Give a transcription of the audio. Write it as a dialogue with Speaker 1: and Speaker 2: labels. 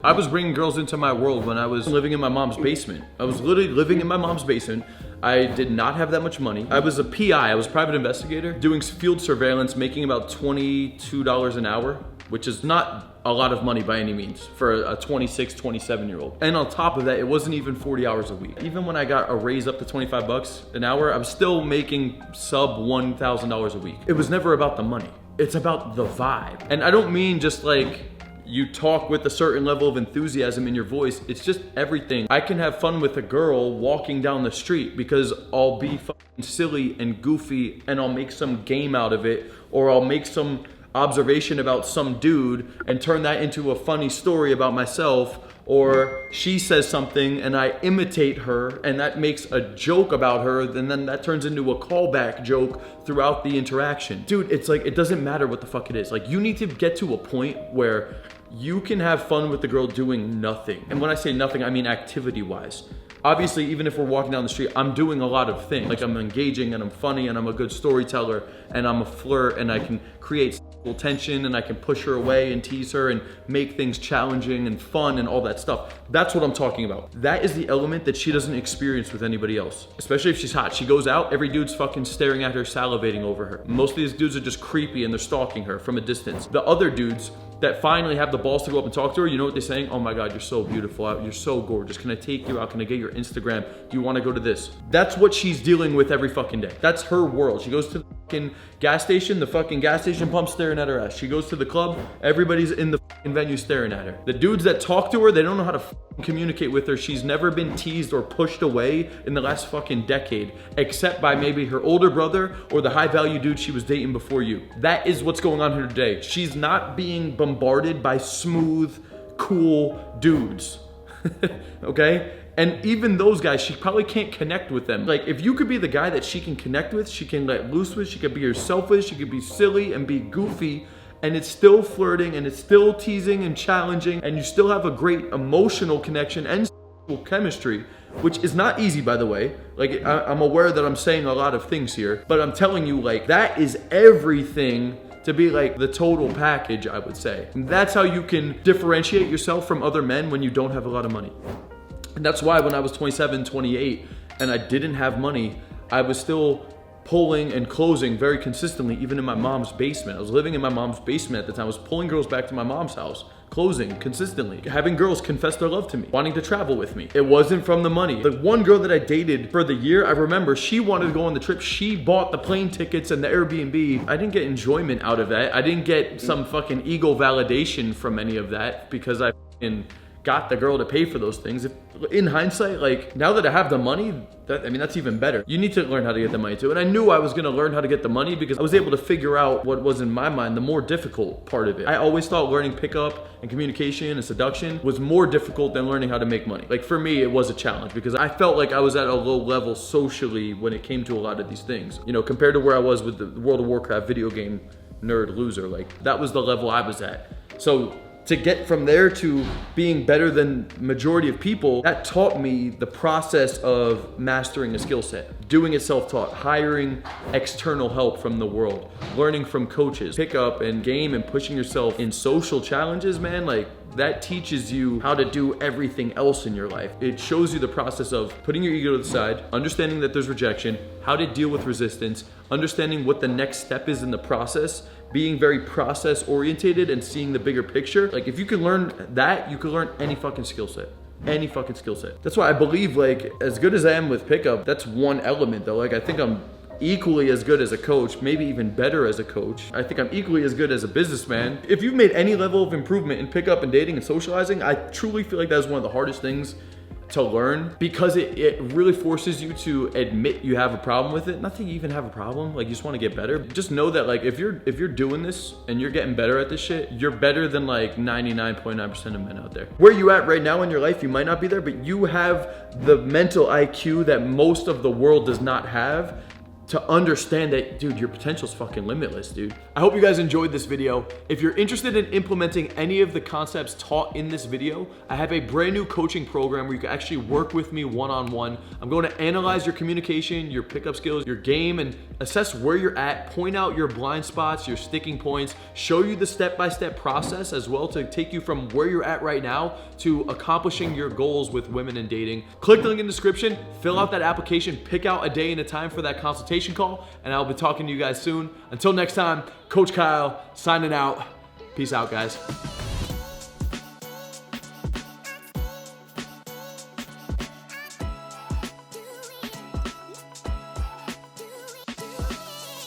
Speaker 1: I was bringing girls into my world when I was living in my mom's basement. I was literally living in my mom's basement. I did not have that much money. I was a PI, I was a private investigator, doing field surveillance, making about $22 an hour, which is not a lot of money by any means for a 26, 27-year-old. And on top of that, it wasn't even 40 hours a week. Even when I got a raise up to 25 bucks an hour, I was still making sub $1,000 a week. It was never about the money. It's about the vibe. And I don't mean just like, you talk with a certain level of enthusiasm in your voice. It's just everything. I can have fun with a girl walking down the street because I'll be fucking silly and goofy and I'll make some game out of it, or I'll make some observation about some dude and turn that into a funny story about myself, or she says something and I imitate her and that makes a joke about her, and then that turns into a callback joke throughout the interaction. Dude, it's like, it doesn't matter what the fuck it is. Like, you need to get to a point where you can have fun with the girl doing nothing. And when I say nothing, I mean activity-wise. Obviously, even if we're walking down the street, I'm doing a lot of things. Like, I'm engaging and I'm funny and I'm a good storyteller and I'm a flirt and I can create sexual tension and I can push her away and tease her and make things challenging and fun and all that stuff. That's what I'm talking about. That is the element that she doesn't experience with anybody else. Especially if she's hot. She goes out, every dude's fucking staring at her, salivating over her. Most of these dudes are just creepy and they're stalking her from a distance. The other dudes that finally have the balls to go up and talk to her, you know what they're saying? Oh my God, you're so beautiful. You're so gorgeous. Can I take you out? Can I get your Instagram? Do you want to go to this? That's what she's dealing with every fucking day. That's her world. She goes to the fucking gas station, the fucking gas station pump staring at her ass. She goes to the club, everybody's in the fucking venue staring at her. The dudes that talk to her, they don't know how to fucking communicate with her. She's never been teased or pushed away in the last fucking decade, except by maybe her older brother or the high value dude she was dating before you. That is what's going on here today. She's not being bombarded by smooth, cool dudes. Okay? And even those guys, she probably can't connect with them. Like, if you could be the guy that she can connect with, she can let loose with, she could be herself with, she could be silly and be goofy, and it's still flirting and it's still teasing and challenging, and you still have a great emotional connection and sexual chemistry, which is not easy, by the way. Like, I'm aware that I'm saying a lot of things here, but I'm telling you, like, that is everything to be like the total package, I would say. And that's how you can differentiate yourself from other men when you don't have a lot of money. And that's why when I was 27, 28, and I didn't have money, I was still pulling and closing very consistently, even in my mom's basement. I was living in my mom's basement at the time. I was pulling girls back to my mom's house, closing consistently, having girls confess their love to me, wanting to travel with me. It wasn't from the money. The one girl that I dated for the year, I remember she wanted to go on the trip. She bought the plane tickets and the Airbnb. I didn't get enjoyment out of that. I didn't get some fucking ego validation from any of that because I fucking got the girl to pay for those things. In hindsight, like, now that I have the money, that's even better. You need to learn how to get the money too. And I knew I was gonna learn how to get the money because I was able to figure out what was, in my mind, the more difficult part of it. I always thought learning pickup and communication and seduction was more difficult than learning how to make money. Like, for me, it was a challenge because I felt like I was at a low level socially when it came to a lot of these things. You know, compared to where I was with the World of Warcraft video game nerd loser, like, that was the level I was at. So to get from there to being better than majority of people, that taught me the process of mastering a skill set, doing it self-taught, hiring external help from the world, learning from coaches, pick up and game and pushing yourself in social challenges, man. Like, that teaches you how to do everything else in your life. It shows you the process of putting your ego to the side, understanding that there's rejection, how to deal with resistance, understanding what the next step is in the process, being very process orientated and seeing the bigger picture. Like, if you can learn that, you can learn any fucking skill set. Any fucking skill set. That's why I believe, like, as good as I am with pickup, that's one element though. Like, I think I'm equally as good as a coach, maybe even better as a coach. I think I'm equally as good as a businessman. If you've made any level of improvement in pickup and dating and socializing, I truly feel like that is one of the hardest things to learn because it really forces you to admit you have a problem with it. Not that you even have a problem, like, you just want to get better. Just know that, like, if you're doing this and you're getting better at this shit, you're better than like 99.9% of men out there. Where you at right now in your life, you might not be there, but you have the mental IQ that most of the world does not have to understand that, dude, your potential's fucking limitless, dude. I hope you guys enjoyed this video. If you're interested in implementing any of the concepts taught in this video, I have a brand new coaching program where you can actually work with me one-on-one. I'm going to analyze your communication, your pickup skills, your game, and assess where you're at, point out your blind spots, your sticking points, show you the step-by-step process as well to take you from where you're at right now to accomplishing your goals with women and dating. Click the link in the description, fill out that application, pick out a day and a time for that consultation call, and I'll be talking to you guys soon. Until next time, Coach Kyle signing out. Peace out, guys.